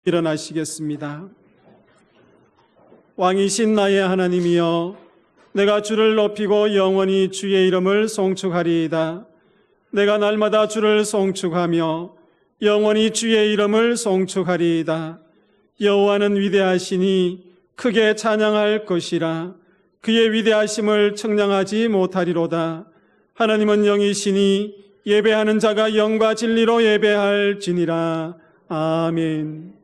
일어나시겠습니다. 왕이신 나의 하나님이여, 내가 주를 높이고 영원히 주의 이름을 송축하리이다. 내가 날마다 주를 송축하며 영원히 주의 이름을 송축하리이다. 여호와는 위대하시니 크게 찬양할 것이라. 그의 위대하심을 청량하지 못하리로다. 하나님은 영이시니 예배하는 자가 영과 진리로 예배할지니라. 아멘.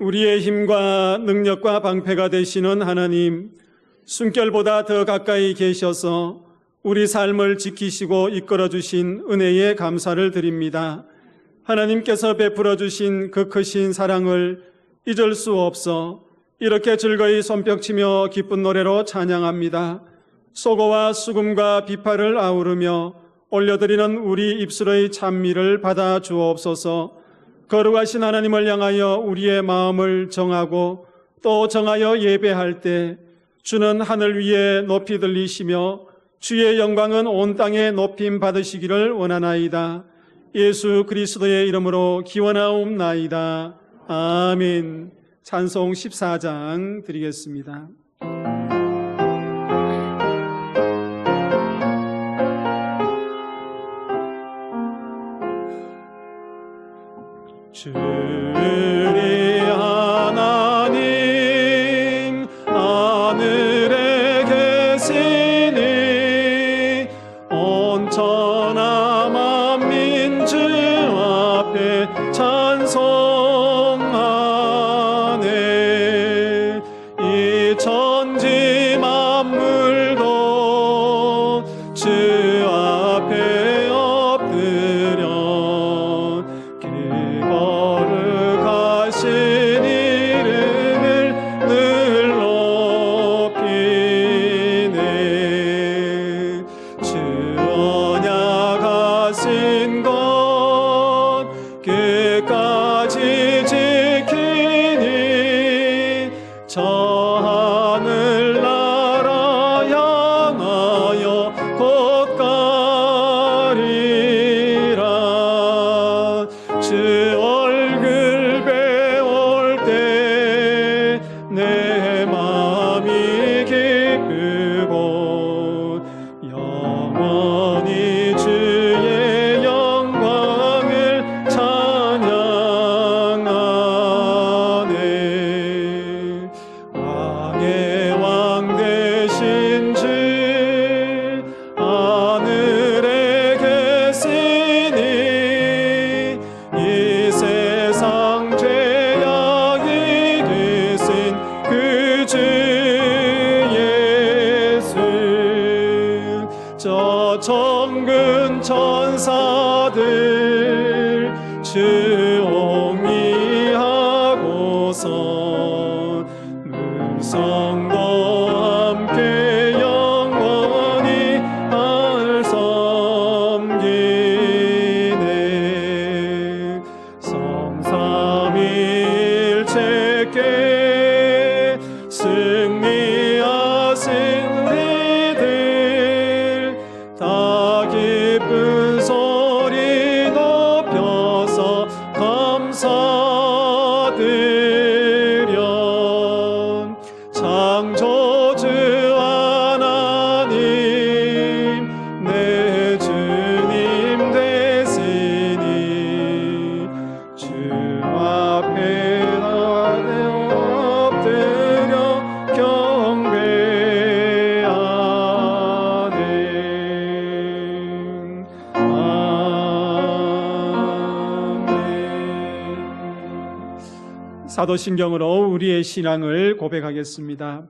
우리의 힘과 능력과 방패가 되시는 하나님, 숨결보다 더 가까이 계셔서 우리 삶을 지키시고 이끌어주신 은혜에 감사를 드립니다. 하나님께서 베풀어 주신 그 크신 사랑을 잊을 수 없어 이렇게 즐거이 손뼉치며 기쁜 노래로 찬양합니다. 소고와 수금과 비파를 아우르며 올려드리는 우리 입술의 찬미를 받아 주옵소서. 거룩하신 하나님을 향하여 우리의 마음을 정하고 또 정하여 예배할 때 주는 하늘 위에 높이 들리시며 주의 영광은 온 땅에 높임 받으시기를 원하나이다. 예수 그리스도의 이름으로 기원하옵나이다. 아멘. 찬송 14장 드리겠습니다. 주의 하나님 하늘에 계시니 온천하 만민 주 앞에 찬송하네. 이 천지 만물도 주 앞에 엎드려 거룩하신 이름을 늘 높이네. 주 언약하신 것 끝까지 지키니 저 하늘나라 향하여 곧 가리라. 주 얼굴 배울 때 내 마음이 기쁘고 영원히 주의 영광을 찬양하네. 왕의 왕 되신 주 하늘에 계시니 이 세상 죄악이 되신 그 주 예수, 저 천군 천사들 주옹이하고서 물성도 함께 영원히 날 섬기네. 성삼위일체께 승리하신 이들 다 기쁜 소리 높여서 감사드려. 창조주 하나님 내 주님 되시니 주 앞에 엎드려 경배하네. 아멘. 사도신경으로 우리의 신앙을 고백하겠습니다.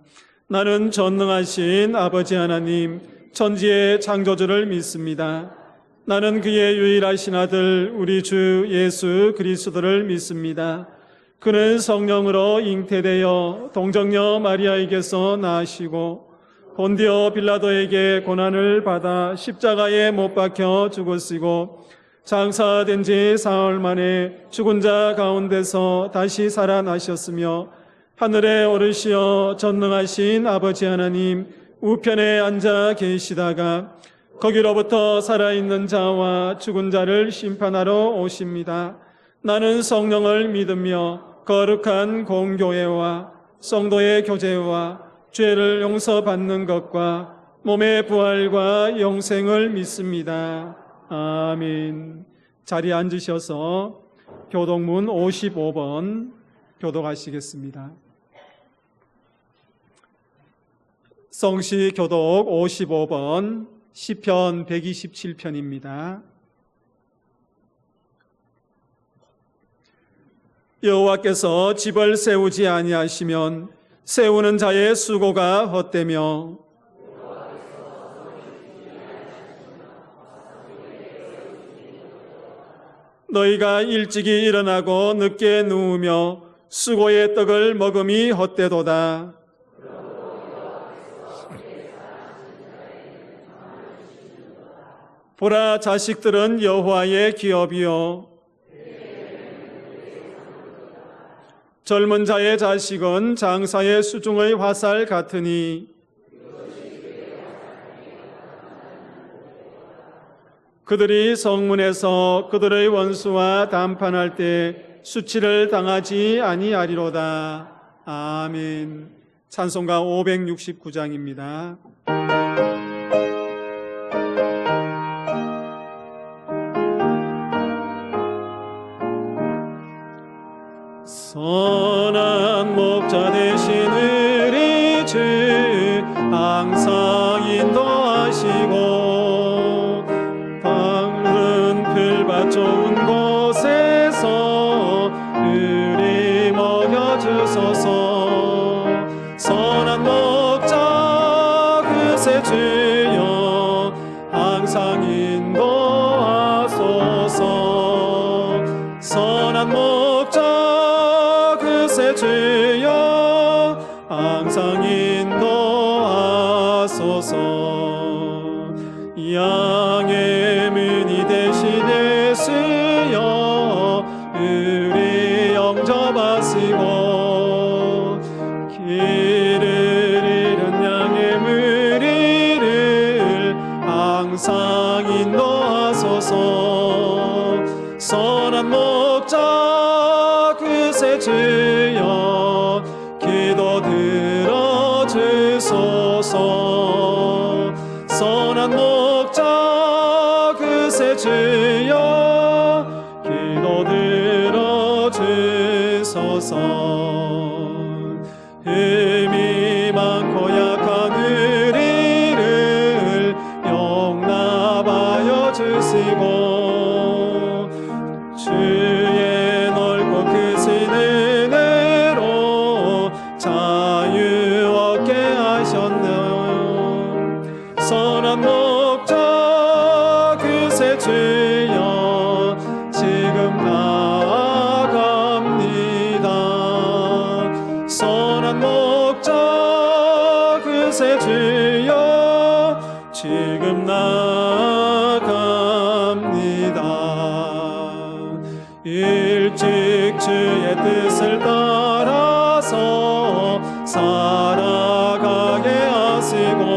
나는 전능하신 아버지 하나님, 천지의 창조주를 믿습니다. 나는 그의 유일하신 아들 우리 주 예수 그리스도를 믿습니다. 그는 성령으로 잉태되어 동정녀 마리아에게서 나시고 본디오 빌라도에게 고난을 받아 십자가에 못 박혀 죽으시고 장사된 지 사흘 만에 죽은 자 가운데서 다시 살아나셨으며 하늘에 오르시어 전능하신 아버지 하나님 우편에 앉아 계시다가 거기로부터 살아있는 자와 죽은 자를 심판하러 오십니다. 나는 성령을 믿으며 거룩한 공교회와 성도의 교제와 죄를 용서받는 것과 몸의 부활과 영생을 믿습니다. 아멘. 자리에 앉으셔서 교독문 55번 교독하시겠습니다. 성시 교독 55번 시편 127편입니다. 여호와께서 집을 세우지 아니하시면 세우는 자의 수고가 헛되며 너희가 일찍이 일어나고 늦게 누우며 수고의 떡을 먹음이 헛되도다. 보라, 자식들은 여호와의 기업이요 젊은 자의 자식은 장사의 수중의 화살 같으니 그들이 성문에서 그들의 원수와 담판할 때 수치를 당하지 아니하리로다. 아멘. 찬송가 569장입니다. 선한 목자 되신 우리 주 항상 인도하시고 푸른 풀밭 좋은 곳에서 우리 먹여주소서. 선한 목자 그새 주여 항상 인도하소서. 선한 목자 그새 주여 항상 인도하소서. 양의 문이 되신 예수여 우리 영접하시고 길을 잃은 양의 무리를 항상 인도하소서. 선한 목자 그새 주여 기도 들어주소서. 선한 목자 그새 주여 기도 들어주소서. 힘이 많고 약한 우리를 용납하여 주시고 주의 넓고 크신 은혜로 자유 얻게 하셨네요. 선한 목자 그새 주여 지금 나아갑니다. 선한 목자 그새 주여 지금 나아갑니다. 일찍 주의 뜻을 따라서 살아가게 하시고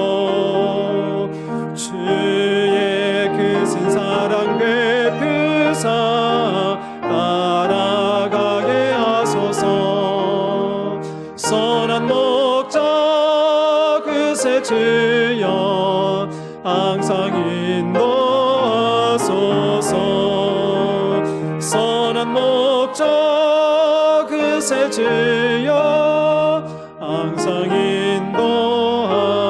주의 크신 사랑 베푸사 따라가게 하소서. 선한 목자 그새 주여 항상 인도하소서. 선한 목자 그새 주여 항상 인도하소서.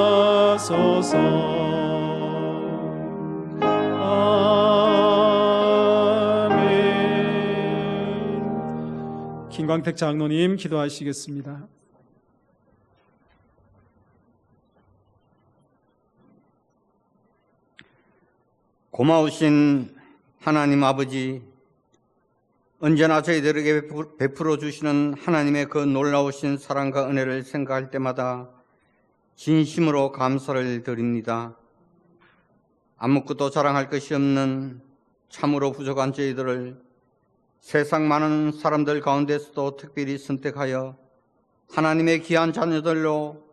아멘. 김광택 장로님 기도하시겠습니다. 고마우신 하나님 아버지, 언제나 저희들에게 베풀어 주시는 하나님의 그 놀라우신 사랑과 은혜를 생각할 때마다 진심으로 감사를 드립니다. 아무것도 자랑할 것이 없는 참으로 부족한 저희들을 세상 많은 사람들 가운데서도 특별히 선택하여 하나님의 귀한 자녀들로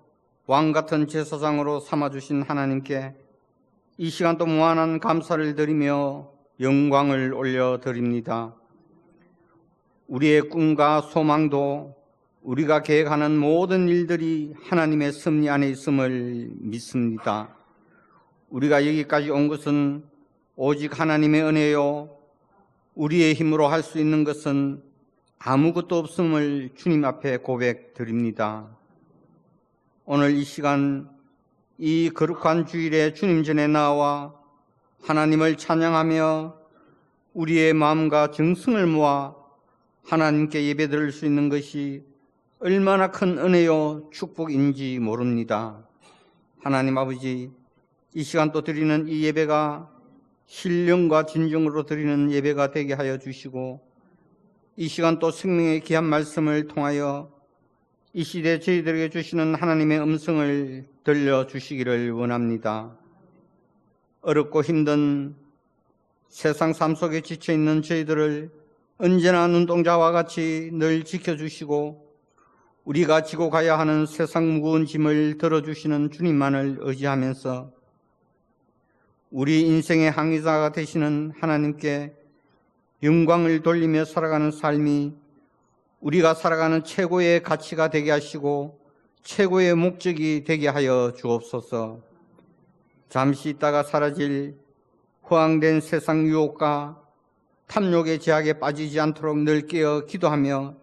왕같은 제사장으로 삼아주신 하나님께 이 시간도 무한한 감사를 드리며 영광을 올려드립니다. 우리의 꿈과 소망도 우리가 계획하는 모든 일들이 하나님의 섭리 안에 있음을 믿습니다. 우리가 여기까지 온 것은 오직 하나님의 은혜요, 우리의 힘으로 할 수 있는 것은 아무것도 없음을 주님 앞에 고백드립니다. 오늘 이 시간 이 거룩한 주일에 주님 전에 나와 하나님을 찬양하며 우리의 마음과 정성을 모아 하나님께 예배드릴 수 있는 것이 얼마나 큰 은혜요 축복인지 모릅니다. 하나님 아버지, 이 시간 또 드리는 이 예배가 신령과 진정으로 드리는 예배가 되게 하여 주시고, 이 시간 또 생명의 귀한 말씀을 통하여 이 시대 저희들에게 주시는 하나님의 음성을 들려주시기를 원합니다. 어렵고 힘든 세상 삶 속에 지쳐있는 저희들을 언제나 눈동자와 같이 늘 지켜주시고 우리가 지고 가야 하는 세상 무거운 짐을 들어주시는 주님만을 의지하면서 우리 인생의 항해자가 되시는 하나님께 영광을 돌리며 살아가는 삶이 우리가 살아가는 최고의 가치가 되게 하시고 최고의 목적이 되게 하여 주옵소서. 잠시 있다가 사라질 허황된 세상 유혹과 탐욕의 제약에 빠지지 않도록 늘 깨어 기도하며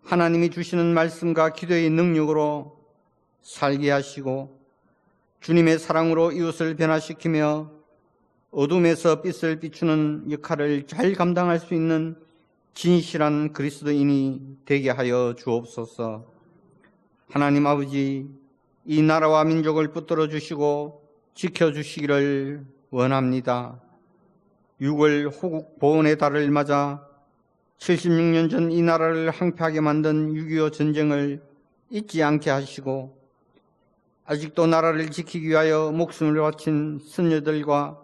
하나님이 주시는 말씀과 기도의 능력으로 살게 하시고 주님의 사랑으로 이웃을 변화시키며 어둠에서 빛을 비추는 역할을 잘 감당할 수 있는 진실한 그리스도인이 되게 하여 주옵소서. 하나님 아버지, 이 나라와 민족을 붙들어 주시고 지켜주시기를 원합니다. 6월 호국 보훈의 달을 맞아 76년 전 이 나라를 황폐하게 만든 6.25 전쟁을 잊지 않게 하시고 아직도 나라를 지키기 위하여 목숨을 바친 선녀들과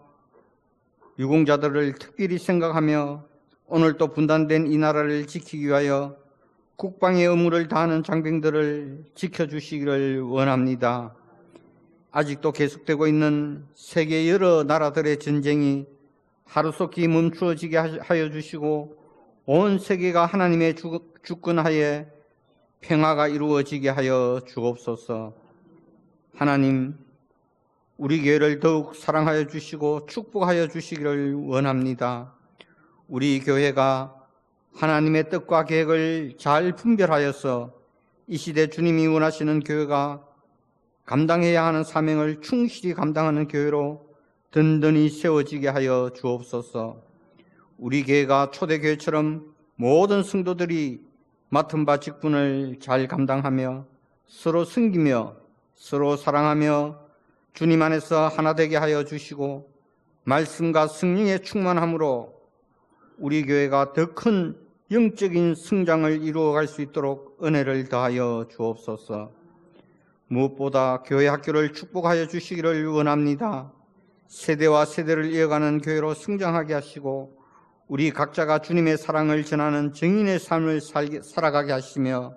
유공자들을 특별히 생각하며 오늘 또 분단된 이 나라를 지키기 위하여 국방의 의무를 다하는 장병들을 지켜주시기를 원합니다. 아직도 계속되고 있는 세계 여러 나라들의 전쟁이 하루속히 멈추어지게 하여 주시고 온 세계가 하나님의 주권하에 평화가 이루어지게 하여 주옵소서. 하나님, 우리 교회를 더욱 사랑하여 주시고 축복하여 주시기를 원합니다. 우리 교회가 하나님의 뜻과 계획을 잘 분별하여서 이 시대 주님이 원하시는 교회가 감당해야 하는 사명을 충실히 감당하는 교회로 든든히 세워지게 하여 주옵소서. 우리 교회가 초대교회처럼 모든 성도들이 맡은 바 직분을 잘 감당하며 서로 섬기며 서로 사랑하며 주님 안에서 하나 되게 하여 주시고 말씀과 성령의 충만함으로 우리 교회가 더 큰 영적인 성장을 이루어갈 수 있도록 은혜를 더하여 주옵소서. 무엇보다 교회 학교를 축복하여 주시기를 원합니다. 세대와 세대를 이어가는 교회로 성장하게 하시고 우리 각자가 주님의 사랑을 전하는 증인의 삶을 살아가게 하시며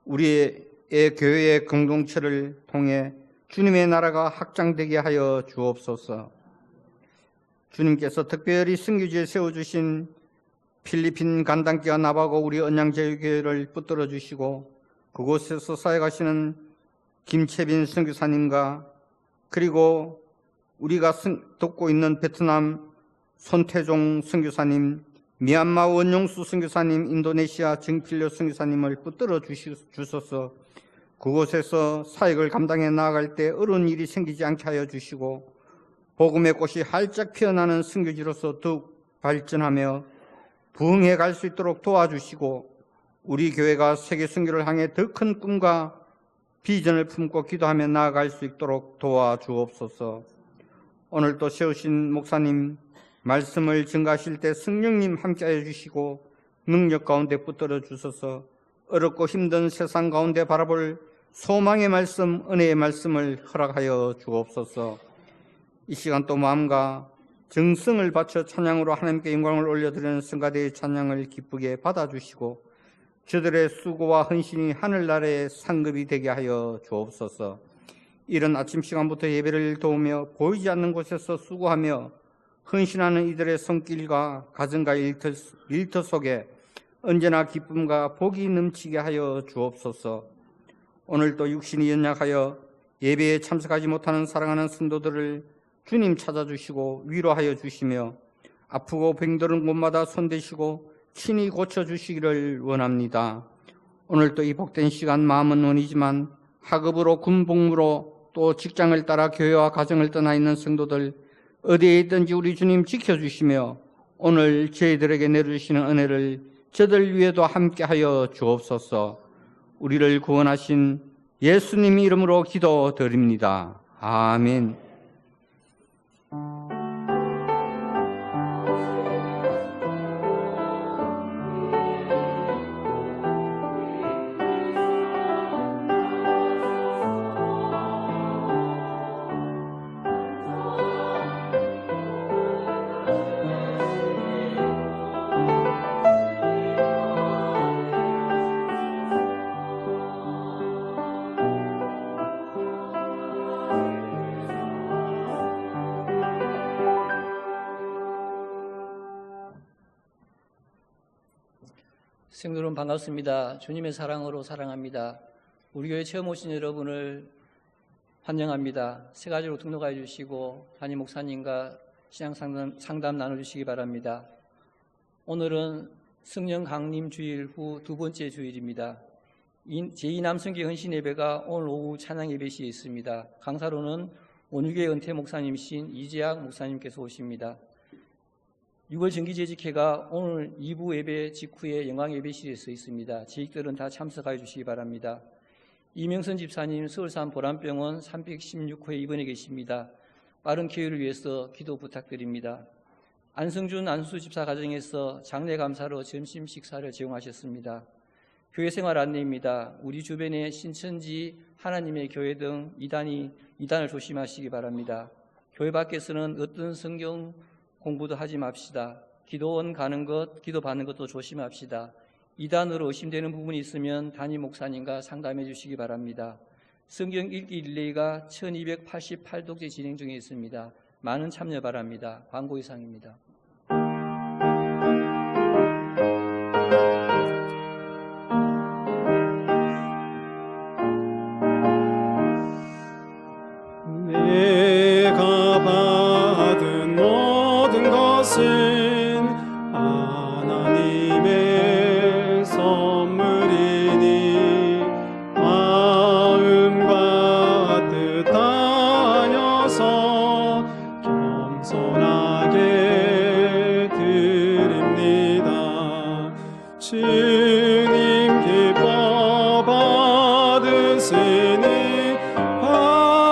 우리의 교회의 공동체를 통해 주님의 나라가 확장되게 하여 주옵소서. 주님께서 특별히 선교지에 세워주신 필리핀 간단교와 나바고 우리 언양제일교회를 붙들어 주시고 그곳에서 사역하시는 김채빈 선교사님과 그리고 우리가 돕고 있는 베트남 손태종 선교사님, 미얀마 원용수 선교사님, 인도네시아 정필려 선교사님을 붙들어 주셔서 그곳에서 사역을 감당해 나아갈 때 어려운 일이 생기지 않게 하여 주시고 복음의 꽃이 활짝 피어나는 선교지로서 더욱 발전하며 부흥해 갈 수 있도록 도와주시고 우리 교회가 세계 선교를 향해 더 큰 꿈과 비전을 품고 기도하며 나아갈 수 있도록 도와주옵소서. 오늘 또 세우신 목사님 말씀을 증가하실 때 성령님 함께하여 주시고 능력 가운데 붙들어 주셔서 어렵고 힘든 세상 가운데 바라볼 소망의 말씀, 은혜의 말씀을 허락하여 주옵소서. 이 시간 또 마음과 정성을 바쳐 찬양으로 하나님께 영광을 올려드리는 성가대의 찬양을 기쁘게 받아주시고 저들의 수고와 헌신이 하늘나라의 상급이 되게 하여 주옵소서. 이른 아침 시간부터 예배를 도우며 보이지 않는 곳에서 수고하며 헌신하는 이들의 손길과 가정과 일터 속에 언제나 기쁨과 복이 넘치게 하여 주옵소서. 오늘도 육신이 연약하여 예배에 참석하지 못하는 사랑하는 성도들을 주님 찾아주시고 위로하여 주시며 아프고 병들은 곳마다 손대시고 친히 고쳐주시기를 원합니다. 오늘도 이 복된 시간 마음은 원이지만 학업으로 군복무로 또 직장을 따라 교회와 가정을 떠나 있는 성도들 어디에 있든지 우리 주님 지켜주시며 오늘 저희들에게 내려주시는 은혜를 저들 위에도 함께하여 주옵소서. 우리를 구원하신 예수님 이름으로 기도드립니다. 아멘. 성도 여러분 반갑습니다. 주님의 사랑으로 사랑합니다. 우리 교회 처음 오신 여러분을 환영합니다. 세 가지로 등록해 주시고 담임 목사님과 신앙 상담 나눠주시기 바랍니다. 오늘은 성령 강림 주일 후 두 번째 주일입니다. 제2남성교 헌신 예배가 오늘 오후 찬양 예배 시에 있습니다. 강사로는 온유교회 은퇴 목사님이신 이재학 목사님께서 오십니다. 6월 정기재직회가 오늘 2부 예배 직후에 영광 예배실에서 있습니다. 지식들은 다 참석하여 주시기 바랍니다. 이명선 집사님 서울산 보람병원 316호에 입원해 계십니다. 빠른 쾌유를 위해서 기도 부탁드립니다. 안성준 안수 집사 가정에서 장례 감사로 점심 식사를 제공하셨습니다. 교회 생활 안내입니다. 우리 주변의 신천지, 하나님의 교회 등 이단을 조심하시기 바랍니다. 교회 밖에서는 어떤 성경 공부도 하지 맙시다. 기도원 가는 것, 기도 받는 것도 조심합시다. 이단으로 의심되는 부분이 있으면 담임 목사님과 상담해 주시기 바랍니다. 성경 읽기 릴레이가 1288독재 진행 중에 있습니다. 많은 참여 바랍니다. 광고 이상입니다. 내가 받은 모든 것은 하나님의 선물이니 마음과 뜻 다하여서 겸손하게 드립니다. 주님 기뻐 받으시니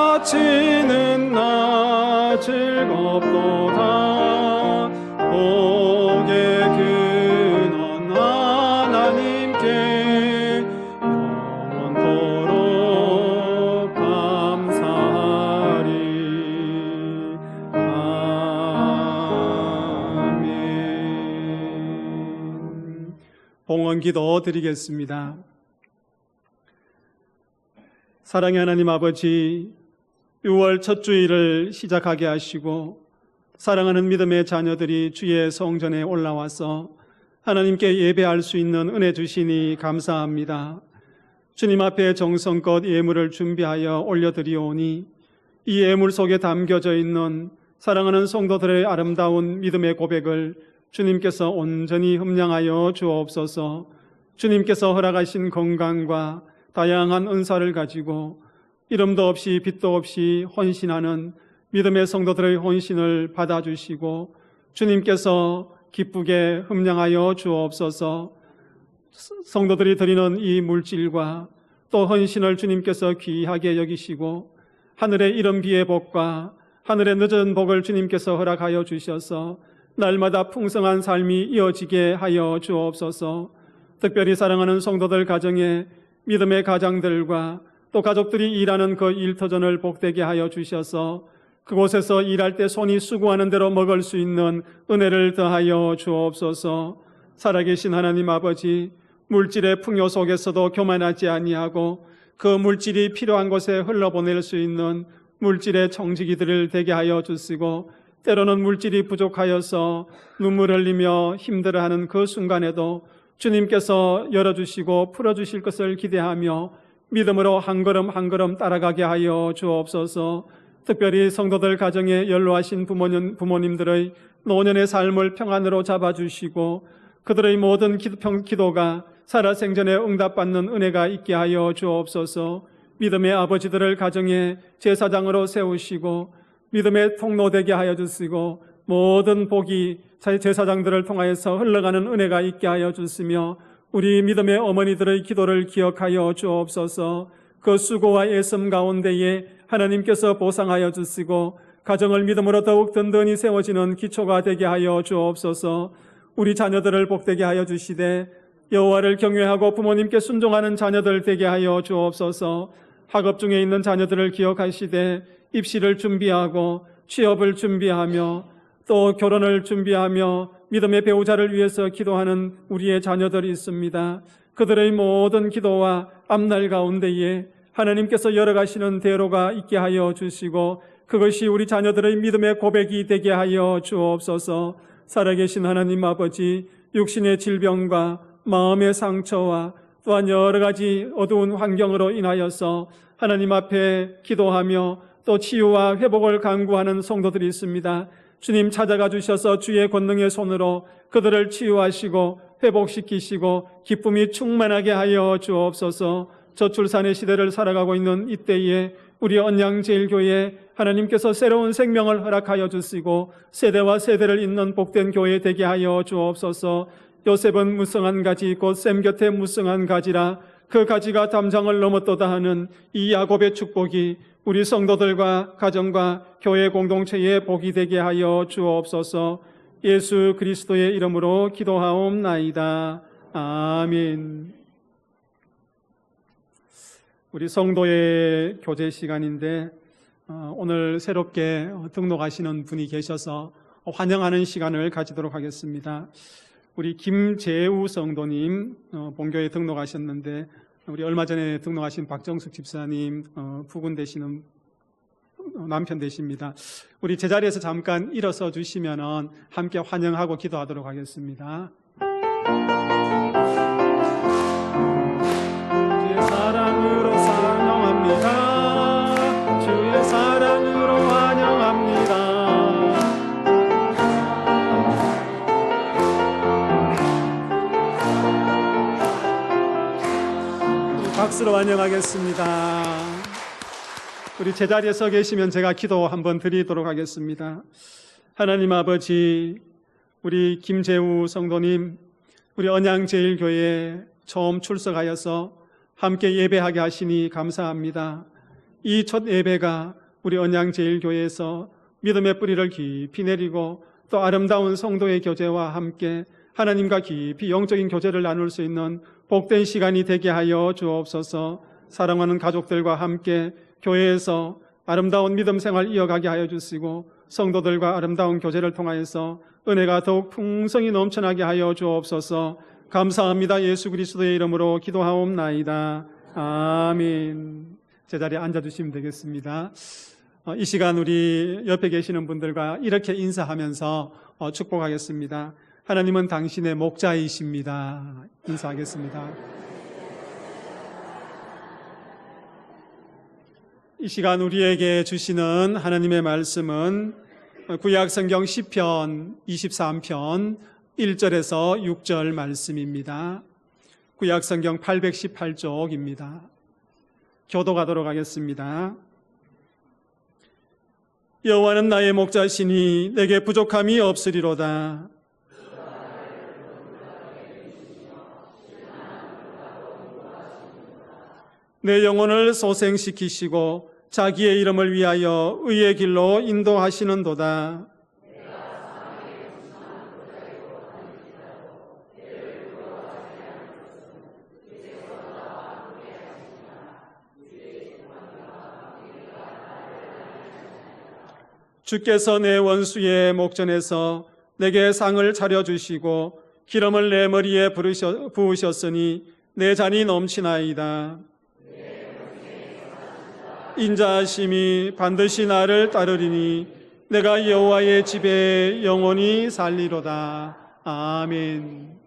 바치는 나 즐겁도다. 복의 근원 하나님께 영원토록 감사하리. 아멘. 봉헌 기도 드리겠습니다. 사랑의 하나님 아버지, 6월 첫 주일을 시작하게 하시고 사랑하는 믿음의 자녀들이 주의 성전에 올라와서 하나님께 예배할 수 있는 은혜 주시니 감사합니다. 주님 앞에 정성껏 예물을 준비하여 올려드리오니 이 예물 속에 담겨져 있는 사랑하는 성도들의 아름다운 믿음의 고백을 주님께서 온전히 흠량하여 주옵소서. 주님께서 허락하신 건강과 다양한 은사를 가지고 이름도 없이 빛도 없이 헌신하는 믿음의 성도들의 헌신을 받아주시고 주님께서 기쁘게 흠량하여 주옵소서. 성도들이 드리는 이 물질과 또 헌신을 주님께서 귀하게 여기시고 하늘의 이른 비의 복과 하늘의 늦은 복을 주님께서 허락하여 주셔서 날마다 풍성한 삶이 이어지게 하여 주옵소서. 특별히 사랑하는 성도들 가정에 믿음의 가장들과 또 가족들이 일하는 그 일터전을 복되게 하여 주셔서 그곳에서 일할 때 손이 수고하는 대로 먹을 수 있는 은혜를 더하여 주옵소서. 살아계신 하나님 아버지, 물질의 풍요 속에서도 교만하지 아니하고 그 물질이 필요한 곳에 흘러보낼 수 있는 물질의 청지기들을 되게 하여 주시고, 때로는 물질이 부족하여서 눈물 흘리며 힘들어하는 그 순간에도 주님께서 열어주시고 풀어주실 것을 기대하며 믿음으로 한 걸음 한 걸음 따라가게 하여 주옵소서. 특별히 성도들 가정에 연로하신 부모님들의 노년의 삶을 평안으로 잡아주시고 그들의 모든 기도가 살아생전에 응답받는 은혜가 있게 하여 주옵소서. 믿음의 아버지들을 가정에 제사장으로 세우시고 믿음의 통로 되게 하여 주시고 모든 복이 제사장들을 통하여서 흘러가는 은혜가 있게 하여 주시며 우리 믿음의 어머니들의 기도를 기억하여 주옵소서. 그 수고와 애씀 가운데에 하나님께서 보상하여 주시고 가정을 믿음으로 더욱 든든히 세워지는 기초가 되게 하여 주옵소서. 우리 자녀들을 복되게 하여 주시되 여호와를 경외하고 부모님께 순종하는 자녀들 되게 하여 주옵소서. 학업 중에 있는 자녀들을 기억하시되 입시를 준비하고 취업을 준비하며 또 결혼을 준비하며 믿음의 배우자를 위해서 기도하는 우리의 자녀들이 있습니다. 그들의 모든 기도와 앞날 가운데에 하나님께서 열어가시는 대로가 있게 하여 주시고 그것이 우리 자녀들의 믿음의 고백이 되게 하여 주옵소서. 살아계신 하나님 아버지, 육신의 질병과 마음의 상처와 또한 여러 가지 어두운 환경으로 인하여서 하나님 앞에 기도하며 또 치유와 회복을 간구하는 성도들이 있습니다. 주님 찾아가 주셔서 주의 권능의 손으로 그들을 치유하시고 회복시키시고 기쁨이 충만하게 하여 주옵소서. 저출산의 시대를 살아가고 있는 이때에 우리 언양제일교회 하나님께서 새로운 생명을 허락하여 주시고 세대와 세대를 잇는 복된 교회 되게 하여 주옵소서. 요셉은 무성한 가지 곧 샘 곁에 무성한 가지라 그 가지가 담장을 넘었도다 하는 이 야곱의 축복이 우리 성도들과 가정과 교회 공동체에 복이 되게 하여 주옵소서. 예수 그리스도의 이름으로 기도하옵나이다. 아멘. 우리 성도의 교제 시간인데 오늘 새롭게 등록하시는 분이 계셔서 환영하는 시간을 가지도록 하겠습니다. 우리 김재우 성도님 본교에 등록하셨는데 우리 얼마 전에 등록하신 박정숙 집사님 부군 되시는 남편 되십니다. 우리 제자리에서 잠깐 일어서 주시면 함께 환영하고 기도하도록 하겠습니다. 주의 사랑으로 환영합니다. 주의 사랑으로 환영합니다. 박수로 환영하겠습니다. 우리 제자리에 서 계시면 제가 기도 한번 드리도록 하겠습니다. 하나님 아버지, 우리 김재우 성도님, 우리 언양제일교회에 처음 출석하여서 함께 예배하게 하시니 감사합니다. 이 첫 예배가 우리 언양제일교회에서 믿음의 뿌리를 깊이 내리고 또 아름다운 성도의 교제와 함께 하나님과 깊이 영적인 교제를 나눌 수 있는 복된 시간이 되게 하여 주옵소서. 사랑하는 가족들과 함께 교회에서 아름다운 믿음 생활 이어가게 하여 주시고 성도들과 아름다운 교제를 통하여서 은혜가 더욱 풍성히 넘쳐나게 하여 주옵소서. 감사합니다. 예수 그리스도의 이름으로 기도하옵나이다. 아멘. 제자리에 앉아주시면 되겠습니다. 이 시간 우리 옆에 계시는 분들과 이렇게 인사하면서 축복하겠습니다. 하나님은 당신의 목자이십니다. 인사하겠습니다. 이 시간 우리에게 주시는 하나님의 말씀은 구약 성경 시편 23편 1절에서 6절 말씀입니다. 구약 성경 818쪽입니다. 교독하도록 하겠습니다. 여호와는 나의 목자시니 내게 부족함이 없으리로다. 내 영혼을 소생시키시고 자기의 이름을 위하여 의의 길로 인도하시는도다. 주께서 내 원수의 목전에서 내게 상을 차려주시고 기름을 내 머리에 부으셨으니 내 잔이 넘치나이다. 인자하심이 반드시 나를 따르리니 내가 여호와의 집에 영원히 살리로다. 아멘.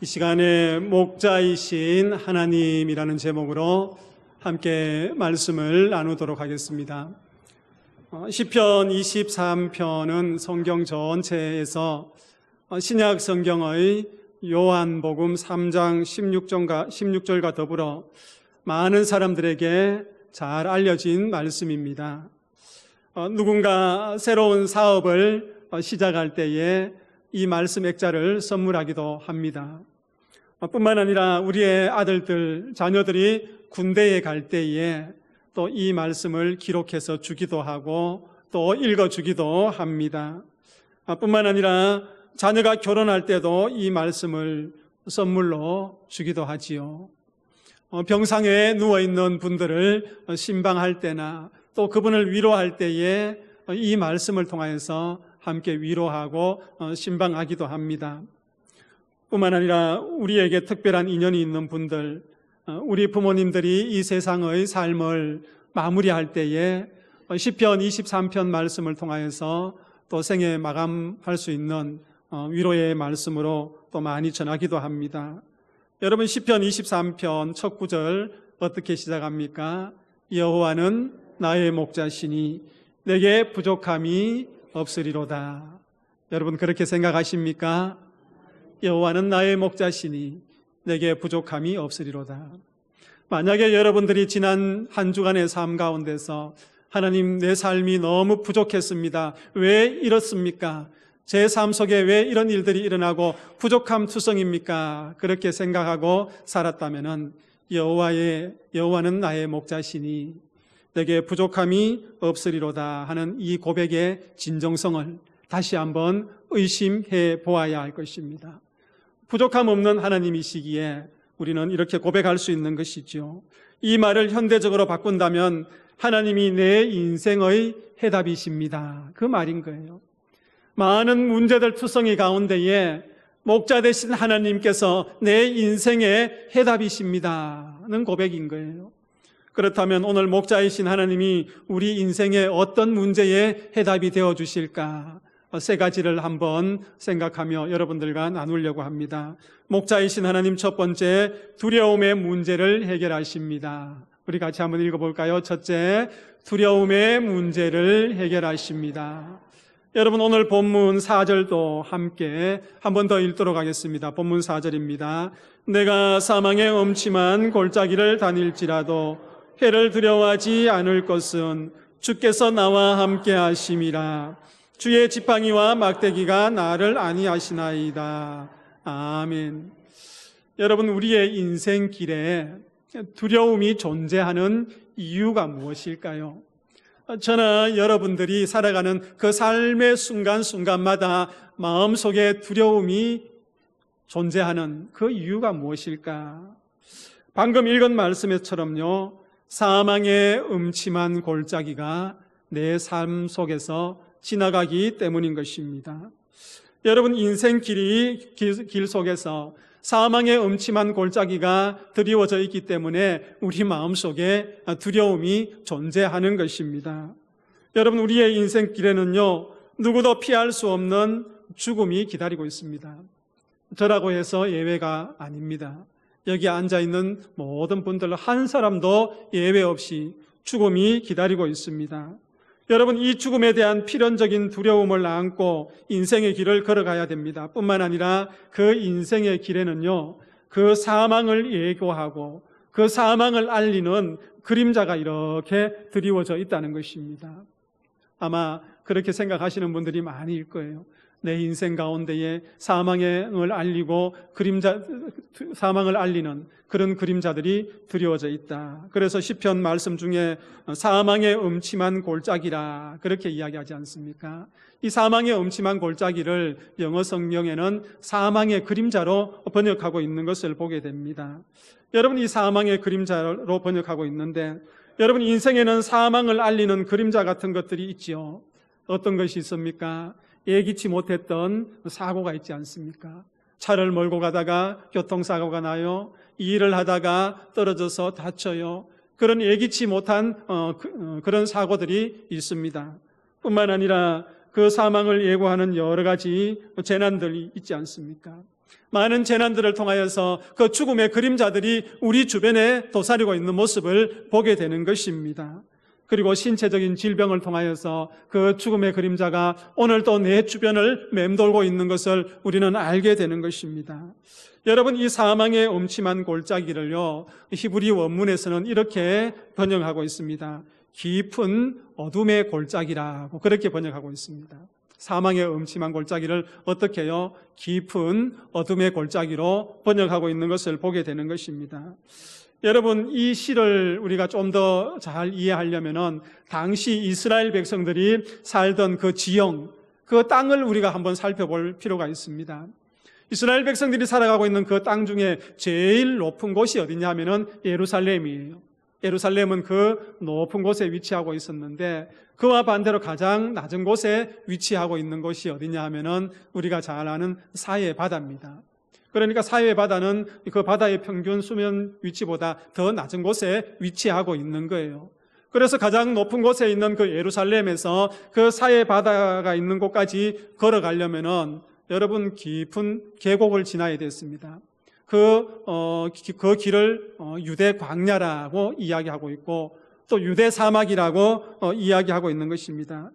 이 시간에 목자이신 하나님이라는 제목으로 함께 말씀을 나누도록 하겠습니다. 시편 23편은 성경 전체에서 신약 성경의 요한복음 3장 16절과 더불어 많은 사람들에게 잘 알려진 말씀입니다. 누군가 새로운 사업을 시작할 때에 이 말씀 액자를 선물하기도 합니다. 뿐만 아니라 우리의 아들들, 자녀들이 군대에 갈 때에 또 이 말씀을 기록해서 주기도 하고 또 읽어주기도 합니다. 뿐만 아니라 자녀가 결혼할 때도 이 말씀을 선물로 주기도 하지요. 병상에 누워있는 분들을 신방할 때나 또 그분을 위로할 때에 이 말씀을 통하여서 함께 위로하고 신방하기도 합니다. 뿐만 아니라 우리에게 특별한 인연이 있는 분들, 우리 부모님들이 이 세상의 삶을 마무리할 때에 시편 23편 말씀을 통하여서 또 생애 마감할 수 있는 위로의 말씀으로 또 많이 전하기도 합니다. 여러분, 시편 23편 첫 구절 어떻게 시작합니까? 여호와는 나의 목자시니 내게 부족함이 없으리로다. 여러분, 그렇게 생각하십니까? 여호와는 나의 목자시니 내게 부족함이 없으리로다. 만약에 여러분들이 지난 한 주간의 삶 가운데서 하나님, 내 삶이 너무 부족했습니다. 왜 이렇습니까? 제 삶 속에 왜 이런 일들이 일어나고 부족함 투성입니까? 그렇게 생각하고 살았다면은 여호와는 나의 목자시니 내게 부족함이 없으리로다 하는 이 고백의 진정성을 다시 한번 의심해 보아야 할 것입니다. 부족함 없는 하나님이시기에 우리는 이렇게 고백할 수 있는 것이죠. 이 말을 현대적으로 바꾼다면 하나님이 내 인생의 해답이십니다. 그 말인 거예요. 많은 문제들 투성이 가운데에 목자 되신 하나님께서 내 인생의 해답이십니다는 고백인 거예요. 그렇다면 오늘 목자이신 하나님이 우리 인생의 어떤 문제에 해답이 되어 주실까? 세 가지를 한번 생각하며 여러분들과 나누려고 합니다. 목자이신 하나님, 첫 번째, 두려움의 문제를 해결하십니다. 우리 같이 한번 읽어볼까요? 첫째, 두려움의 문제를 해결하십니다. 여러분, 오늘 본문 4절도 함께 한 번 더 읽도록 하겠습니다. 본문 4절입니다. 내가 사망의 엄침한 골짜기를 다닐지라도 해를 두려워하지 않을 것은 주께서 나와 함께 하심이라. 주의 지팡이와 막대기가 나를 안위하시나이다. 아멘. 여러분, 우리의 인생 길에 두려움이 존재하는 이유가 무엇일까요? 저나 여러분들이 살아가는 그 삶의 순간순간마다 마음속에 두려움이 존재하는 그 이유가 무엇일까? 방금 읽은 말씀처럼요, 사망의 음침한 골짜기가 내 삶 속에서 지나가기 때문인 것입니다. 여러분, 인생 길 속에서 사망의 음침한 골짜기가 드리워져 있기 때문에 우리 마음속에 두려움이 존재하는 것입니다. 여러분, 우리의 인생길에는요, 누구도 피할 수 없는 죽음이 기다리고 있습니다. 저라고 해서 예외가 아닙니다. 여기 앉아있는 모든 분들 한 사람도 예외 없이 죽음이 기다리고 있습니다. 여러분, 이 죽음에 대한 필연적인 두려움을 안고 인생의 길을 걸어가야 됩니다. 뿐만 아니라 그 인생의 길에는요, 그 사망을 예고하고 그 사망을 알리는 그림자가 이렇게 드리워져 있다는 것입니다. 아마 그렇게 생각하시는 분들이 많을 거예요. 내 인생 가운데에 사망을 알리고 사망을 알리는 그런 그림자들이 드리워져 있다. 그래서 시편 말씀 중에 사망의 음침한 골짜기라 그렇게 이야기하지 않습니까? 이 사망의 음침한 골짜기를 영어 성경에는 사망의 그림자로 번역하고 있는 것을 보게 됩니다. 여러분, 이 사망의 그림자로 번역하고 있는데, 여러분, 인생에는 사망을 알리는 그림자 같은 것들이 있지요. 어떤 것이 있습니까? 예기치 못했던 사고가 있지 않습니까? 차를 몰고 가다가 교통사고가 나요. 일을 하다가 떨어져서 다쳐요. 그런 예기치 못한 그런 사고들이 있습니다. 뿐만 아니라 그 사망을 예고하는 여러 가지 재난들이 있지 않습니까? 많은 재난들을 통하여서 그 죽음의 그림자들이 우리 주변에 도사리고 있는 모습을 보게 되는 것입니다. 그리고 신체적인 질병을 통하여서 그 죽음의 그림자가 오늘도 내 주변을 맴돌고 있는 것을 우리는 알게 되는 것입니다. 여러분, 이 사망의 음침한 골짜기를요, 히브리 원문에서는 이렇게 번역하고 있습니다. 깊은 어둠의 골짜기라고 그렇게 번역하고 있습니다. 사망의 음침한 골짜기를 어떻게 해요? 깊은 어둠의 골짜기로 번역하고 있는 것을 보게 되는 것입니다. 여러분, 이 시를 우리가 좀 더 잘 이해하려면은 당시 이스라엘 백성들이 살던 그 지형, 그 땅을 우리가 한번 살펴볼 필요가 있습니다. 이스라엘 백성들이 살아가고 있는 그 땅 중에 제일 높은 곳이 어디냐 하면은 예루살렘이에요. 예루살렘은 그 높은 곳에 위치하고 있었는데, 그와 반대로 가장 낮은 곳에 위치하고 있는 곳이 어디냐 하면은 우리가 잘 아는 사해 바다입니다. 그러니까 사해 바다는 그 바다의 평균 수면 위치보다 더 낮은 곳에 위치하고 있는 거예요. 그래서 가장 높은 곳에 있는 그 예루살렘에서 그 사해 바다가 있는 곳까지 걸어가려면은 여러분, 깊은 계곡을 지나야 됐습니다. 그 길을 유대 광야라고 이야기하고 있고, 또 유대 사막이라고 이야기하고 있는 것입니다.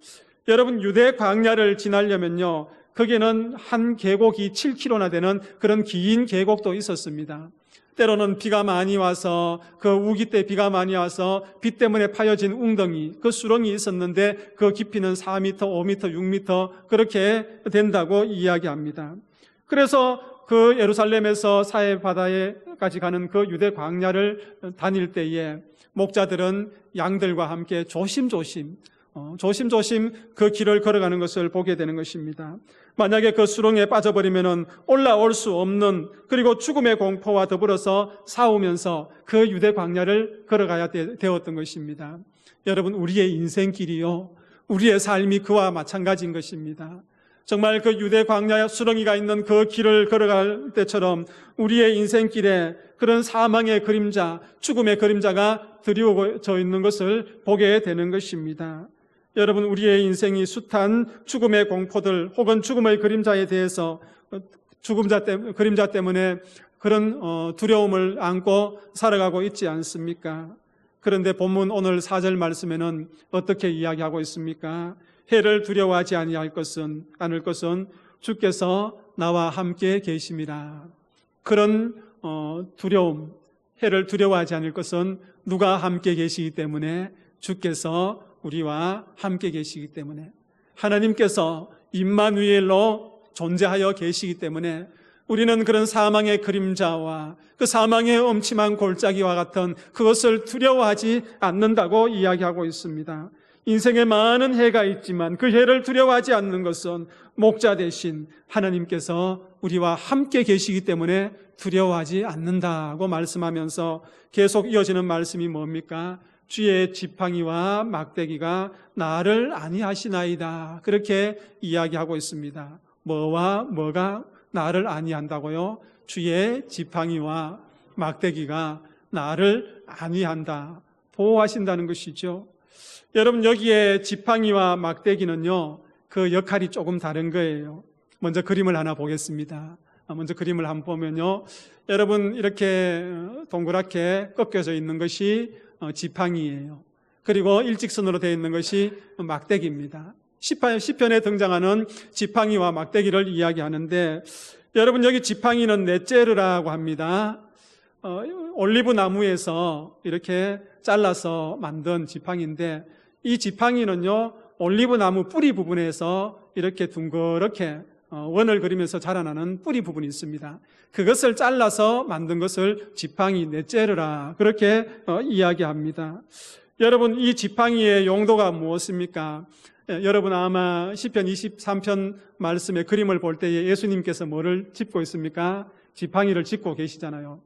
여러분, 유대 광야를 지나려면요, 거기에는 한 계곡이 7km나 되는 그런 긴 계곡도 있었습니다. 때로는 비가 많이 와서 그 우기 때 비가 많이 와서 비 때문에 파여진 웅덩이, 그 수렁이 있었는데 그 깊이는 4m, 5m, 6m 그렇게 된다고 이야기합니다. 그래서 그 예루살렘에서 사해 바다에까지 가는 그 유대 광야를 다닐 때에 목자들은 양들과 함께 조심조심 그 길을 걸어가는 것을 보게 되는 것입니다. 만약에 그 수렁에 빠져버리면 올라올 수 없는, 그리고 죽음의 공포와 더불어서 싸우면서 그 유대 광야를 걸어가야 되었던 것입니다. 여러분, 우리의 인생길이요, 우리의 삶이 그와 마찬가지인 것입니다. 정말 그 유대 광야 수렁이가 있는 그 길을 걸어갈 때처럼 우리의 인생길에 그런 사망의 그림자, 죽음의 그림자가 드리워져 있는 것을 보게 되는 것입니다. 여러분, 우리의 인생이 숱한 죽음의 공포들 혹은 죽음의 그림자에 대해서 그림자 때문에 그런 두려움을 안고 살아가고 있지 않습니까? 그런데 본문 오늘 4절 말씀에는 어떻게 이야기하고 있습니까? 해를 두려워하지 않을 것은 주께서 나와 함께 계심이라. 그런 두려움, 해를 두려워하지 않을 것은 누가 함께 계시기 때문에, 주께서 우리와 함께 계시기 때문에, 하나님께서 임마누엘로 존재하여 계시기 때문에 우리는 그런 사망의 그림자와 그 사망의 엄침한 골짜기와 같은 그것을 두려워하지 않는다고 이야기하고 있습니다. 인생에 많은 해가 있지만 그 해를 두려워하지 않는 것은 목자 대신 하나님께서 우리와 함께 계시기 때문에 두려워하지 않는다고 말씀하면서 계속 이어지는 말씀이 뭡니까? 주의 지팡이와 막대기가 나를 아니하시나이다. 그렇게 이야기하고 있습니다. 뭐와 뭐가 나를 아니한다고요? 주의 지팡이와 막대기가 나를 아니한다. 보호하신다는 것이죠. 여러분, 여기에 지팡이와 막대기는요, 그 역할이 조금 다른 거예요. 먼저 그림을 하나 보겠습니다. 먼저 그림을 한번 보면요, 여러분, 이렇게 동그랗게 꺾여져 있는 것이 지팡이예요. 그리고 일직선으로 되어 있는 것이 막대기입니다. 시편에 등장하는 지팡이와 막대기를 이야기하는데, 여러분, 여기 지팡이는 넷제르라고 합니다. 올리브 나무에서 이렇게 잘라서 만든 지팡이인데, 이 지팡이는요, 올리브 나무 뿌리 부분에서 이렇게 둥그렇게 원을 그리면서 자라나는 뿌리 부분이 있습니다. 그것을 잘라서 만든 것을 지팡이 넷제르라 그렇게 이야기합니다. 여러분, 이 지팡이의 용도가 무엇입니까? 여러분, 아마 시편 23편 말씀의 그림을 볼 때에 예수님께서 뭐를 짚고 있습니까? 지팡이를 짚고 계시잖아요.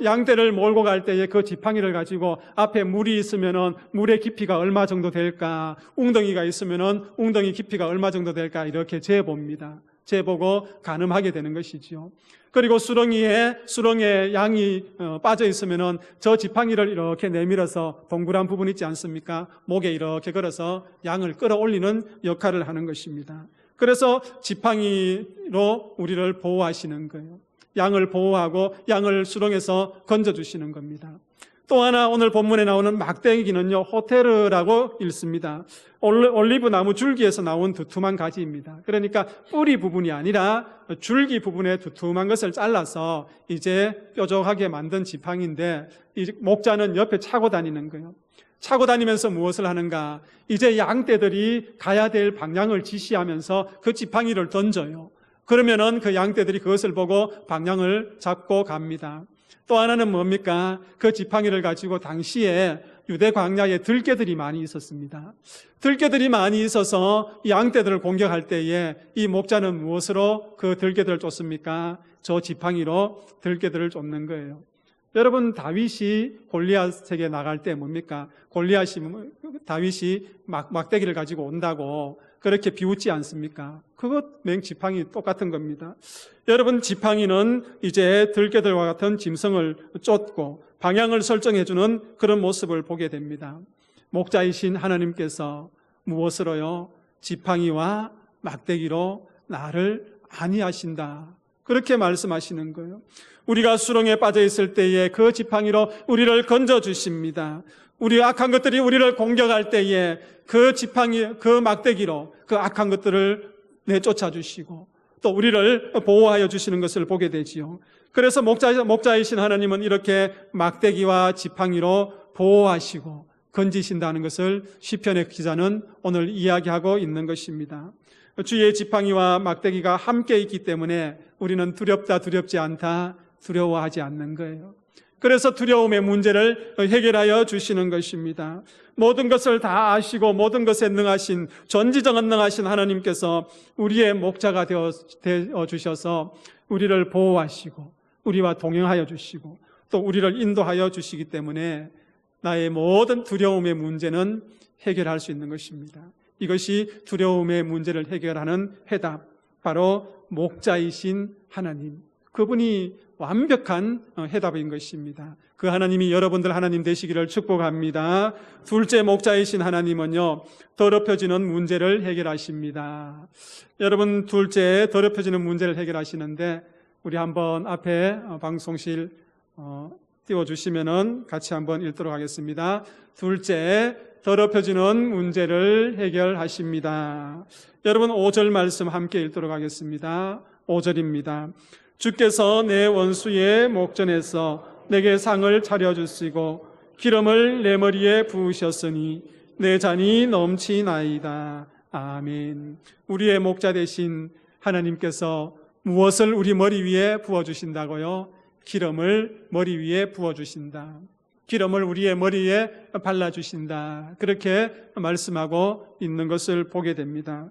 양떼를 몰고 갈 때에 그 지팡이를 가지고 앞에 물이 있으면은 물의 깊이가 얼마 정도 될까, 웅덩이가 있으면은 웅덩이 깊이가 얼마 정도 될까, 이렇게 재봅니다. 재보고 가늠하게 되는 것이지요. 그리고 수렁에 양이 빠져 있으면은 저 지팡이를 이렇게 내밀어서 동그란 부분 있지 않습니까? 목에 이렇게 걸어서 양을 끌어올리는 역할을 하는 것입니다. 그래서 지팡이로 우리를 보호하시는 거예요. 양을 보호하고 양을 수렁에서 건져주시는 겁니다. 또 하나 오늘 본문에 나오는 막대기는요, 호테르라고 읽습니다. 올리브 나무 줄기에서 나온 두툼한 가지입니다. 그러니까 뿌리 부분이 아니라 줄기 부분에 두툼한 것을 잘라서 이제 뾰족하게 만든 지팡이인데, 이 목자는 옆에 차고 다니는 거예요. 차고 다니면서 무엇을 하는가? 이제 양떼들이 가야 될 방향을 지시하면서 그 지팡이를 던져요. 그러면은 그 양떼들이 그것을 보고 방향을 잡고 갑니다. 또 하나는 뭡니까? 그 지팡이를 가지고 당시에 유대 광야에 들개들이 많이 있었습니다. 들개들이 많이 있어서 양떼들을 공격할 때에 이 목자는 무엇으로 그 들개들을 쫓습니까? 저 지팡이로 들개들을 쫓는 거예요. 여러분, 다윗이 골리앗에게 나갈 때 뭡니까? 다윗이 막대기를 가지고 온다고 그렇게 비웃지 않습니까? 그것 맹지팡이 똑같은 겁니다. 여러분, 지팡이는 이제 들개들과 같은 짐승을 쫓고 방향을 설정해주는 그런 모습을 보게 됩니다. 목자이신 하나님께서 무엇으로요? 지팡이와 막대기로 나를 안위하신다. 그렇게 말씀하시는 거예요. 우리가 수렁에 빠져 있을 때에 그 지팡이로 우리를 건져주십니다. 우리 악한 것들이 우리를 공격할 때에 그 지팡이, 그 막대기로 그 악한 것들을 내쫓아 주시고 또 우리를 보호하여 주시는 것을 보게 되지요. 그래서 목자이신 하나님은 이렇게 막대기와 지팡이로 보호하시고 건지신다는 것을 시편의 기자는 오늘 이야기하고 있는 것입니다. 주의 지팡이와 막대기가 함께 있기 때문에 우리는 두렵다, 두렵지 않다, 두려워하지 않는 거예요. 그래서 두려움의 문제를 해결하여 주시는 것입니다. 모든 것을 다 아시고 모든 것에 능하신, 전지전능하신 하나님께서 우리의 목자가 되어 주셔서 우리를 보호하시고 우리와 동행하여 주시고 또 우리를 인도하여 주시기 때문에 나의 모든 두려움의 문제는 해결할 수 있는 것입니다. 이것이 두려움의 문제를 해결하는 해답, 바로 목자이신 하나님, 그분이 완벽한 해답인 것입니다. 그 하나님이 여러분들 하나님 되시기를 축복합니다. 둘째, 목자이신 하나님은요, 더럽혀지는 문제를 해결하십니다. 여러분, 둘째, 더럽혀지는 문제를 해결하시는데 우리 한번 앞에 방송실 띄워주시면은 같이 한번 읽도록 하겠습니다. 둘째, 더럽혀지는 문제를 해결하십니다. 여러분, 5절 말씀 함께 읽도록 하겠습니다. 5절입니다. 주께서 내 원수의 목전에서 내게 상을 차려주시고 기름을 내 머리에 부으셨으니 내 잔이 넘치나이다. 아멘. 우리의 목자 되신 하나님께서 무엇을 우리 머리 위에 부어주신다고요? 기름을 머리 위에 부어주신다. 기름을 우리의 머리에 발라주신다. 그렇게 말씀하고 있는 것을 보게 됩니다.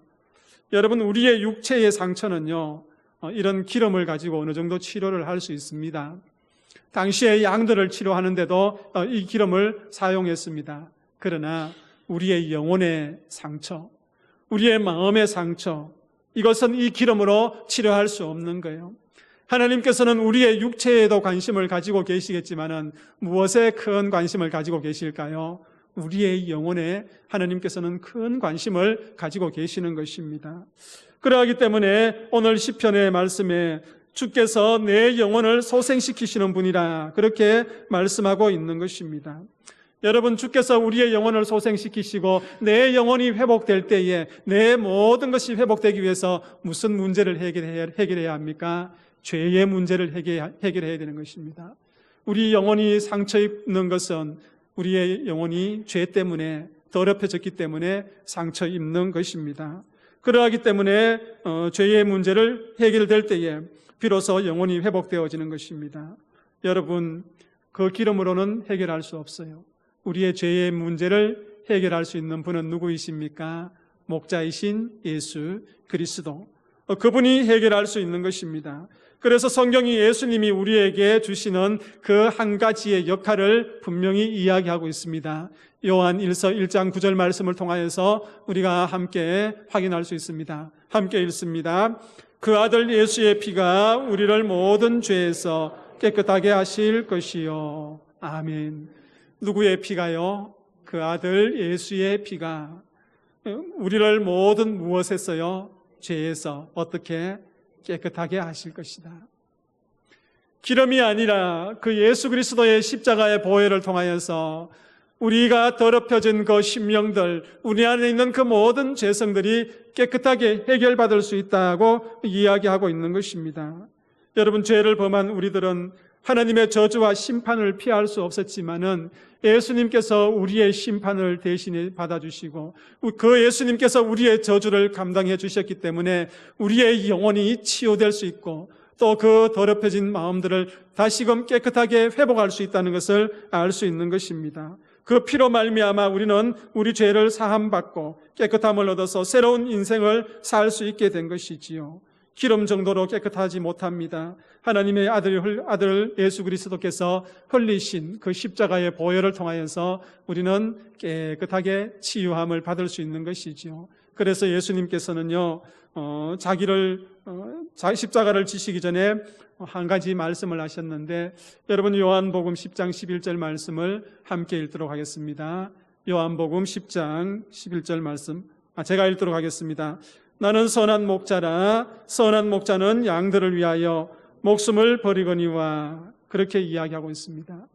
여러분, 우리의 육체의 상처는요, 이런 기름을 가지고 어느 정도 치료를 할 수 있습니다. 당시에 양들을 치료하는데도 이 기름을 사용했습니다. 그러나 우리의 영혼의 상처, 우리의 마음의 상처, 이것은 이 기름으로 치료할 수 없는 거예요. 하나님께서는 우리의 육체에도 관심을 가지고 계시겠지만은 무엇에 큰 관심을 가지고 계실까요? 우리의 영혼에 하나님께서는 큰 관심을 가지고 계시는 것입니다. 그러하기 때문에 오늘 시편의 말씀에 주께서 내 영혼을 소생시키시는 분이라 그렇게 말씀하고 있는 것입니다. 여러분, 주께서 우리의 영혼을 소생시키시고 내 영혼이 회복될 때에 내 모든 것이 회복되기 위해서 무슨 문제를 해결해야 합니까? 죄의 문제를 해결해야 되는 것입니다. 우리 영혼이 상처 입는 것은 우리의 영혼이 죄 때문에 더럽혀졌기 때문에 상처 입는 것입니다. 그러하기 때문에 죄의 문제를 해결될 때에 비로소 영혼이 회복되어지는 것입니다. 여러분, 그 기름으로는 해결할 수 없어요. 우리의 죄의 문제를 해결할 수 있는 분은 누구이십니까? 목자이신 예수 그리스도. 그분이 해결할 수 있는 것입니다. 그래서 성경이 예수님이 우리에게 주시는 그 한 가지의 역할을 분명히 이야기하고 있습니다. 요한 1서 1장 9절 말씀을 통하여서 우리가 함께 확인할 수 있습니다. 함께 읽습니다. 그 아들 예수의 피가 우리를 모든 죄에서 깨끗하게 하실 것이요. 아멘. 누구의 피가요? 그 아들 예수의 피가 우리를 모든 무엇에서요? 죄에서 어떻게 깨끗하게 하실 것이다. 기름이 아니라 그 예수 그리스도의 십자가의 보혈을 통하여서 우리가 더럽혀진 그 심령들, 우리 안에 있는 그 모든 죄성들이 깨끗하게 해결받을 수 있다고 이야기하고 있는 것입니다. 여러분, 죄를 범한 우리들은 하나님의 저주와 심판을 피할 수 없었지만은 예수님께서 우리의 심판을 대신에 받아주시고 그 예수님께서 우리의 저주를 감당해 주셨기 때문에 우리의 영혼이 치유될 수 있고 또 그 더럽혀진 마음들을 다시금 깨끗하게 회복할 수 있다는 것을 알 수 있는 것입니다. 그 피로 말미암아 우리는 우리 죄를 사함받고 깨끗함을 얻어서 새로운 인생을 살 수 있게 된 것이지요. 기름 정도로 깨끗하지 못합니다. 하나님의 아들 예수 그리스도께서 흘리신 그 십자가의 보혈을 통하여서 우리는 깨끗하게 치유함을 받을 수 있는 것이지요. 그래서 예수님께서는요, 십자가를 지시기 전에 한 가지 말씀을 하셨는데, 여러분 요한복음 10장 11절 말씀을 함께 읽도록 하겠습니다. 요한복음 10장 11절 말씀, 제가 읽도록 하겠습니다. 나는 선한 목자라, 선한 목자는 양들을 위하여 목숨을 버리거니와. 그렇게 이야기하고 있습니다.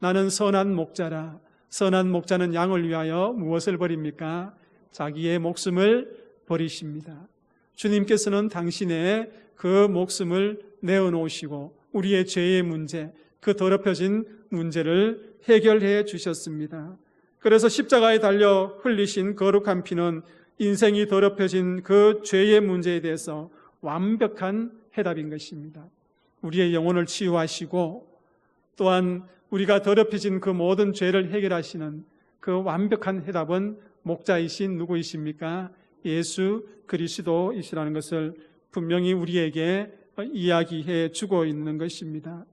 나는 선한 목자라, 선한 목자는 양을 위하여 무엇을 버립니까? 자기의 목숨을 버리십니다. 주님께서는 당신의 그 목숨을 내어놓으시고 우리의 죄의 문제, 그 더럽혀진 문제를 해결해 주셨습니다. 그래서 십자가에 달려 흘리신 거룩한 피는 인생이 더럽혀진 그 죄의 문제에 대해서 완벽한 해답인 것입니다. 우리의 영혼을 치유하시고 또한 우리가 더럽혀진 그 모든 죄를 해결하시는 그 완벽한 해답은 목자이신 누구이십니까? 예수 그리스도이시라는 것을 분명히 우리에게 이야기해 주고 있는 것입니다.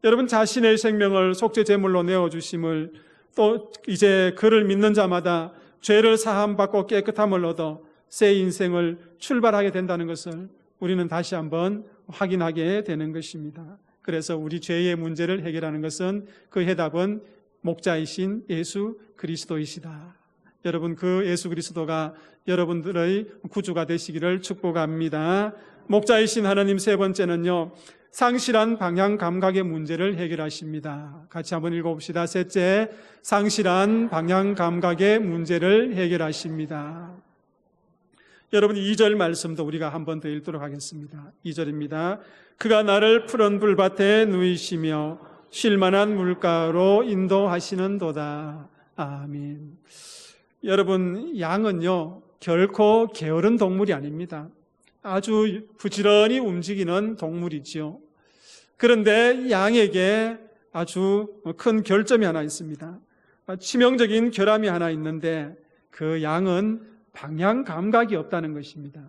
여러분, 자신의 생명을 속죄 제물로 내어주심을, 또 이제 그를 믿는 자마다 죄를 사함받고 깨끗함을 얻어 새 인생을 출발하게 된다는 것을 우리는 다시 한번 확인하게 되는 것입니다. 그래서 우리 죄의 문제를 해결하는 것은, 그 해답은 목자이신 예수 그리스도이시다. 여러분, 그 예수 그리스도가 여러분들의 구주가 되시기를 축복합니다. 목자이신 하나님, 세 번째는요, 상실한 방향 감각의 문제를 해결하십니다. 같이 한번 읽어봅시다. 셋째, 상실한 방향 감각의 문제를 해결하십니다. 여러분, 2절 말씀도 우리가 한 번 더 읽도록 하겠습니다. 2절입니다. 그가 나를 푸른 불밭에 누이시며 쉴만한 물가로 인도하시는도다. 아멘. 여러분, 양은요 결코 게으른 동물이 아닙니다. 아주 부지런히 움직이는 동물이지요. 그런데 양에게 아주 큰 결점이 하나 있습니다. 치명적인 결함이 하나 있는데, 그 양은 방향 감각이 없다는 것입니다.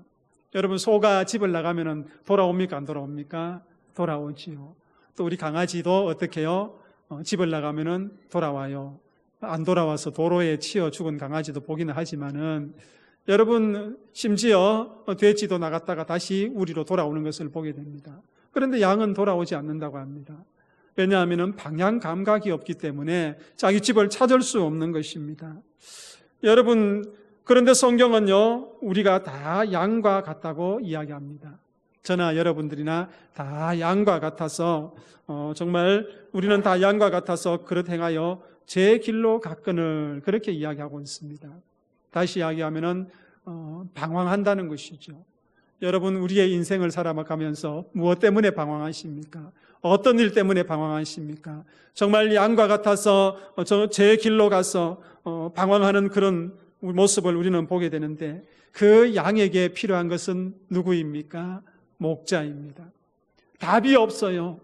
여러분, 소가 집을 나가면 돌아옵니까? 안 돌아옵니까? 돌아오지요. 또 우리 강아지도 어떻게 해요? 집을 나가면 돌아와요. 안 돌아와서 도로에 치여 죽은 강아지도 보기는 하지만은, 여러분, 심지어 돼지도 나갔다가 다시 우리로 돌아오는 것을 보게 됩니다. 그런데 양은 돌아오지 않는다고 합니다. 왜냐하면 방향 감각이 없기 때문에 자기 집을 찾을 수 없는 것입니다. 여러분, 그런데 성경은요, 우리가 다 양과 같다고 이야기합니다. 저나 여러분들이나 다 양과 같아서 정말 우리는 다 양과 같아서 그릇 행하여 제 길로 갔거늘, 그렇게 이야기하고 있습니다. 다시 이야기하면은 방황한다는 것이죠. 여러분, 우리의 인생을 살아가면서 무엇 때문에 방황하십니까? 어떤 일 때문에 방황하십니까? 정말 양과 같아서 제 길로 가서 방황하는 그런 모습을 우리는 보게 되는데, 그 양에게 필요한 것은 누구입니까? 목자입니다. 답이 없어요.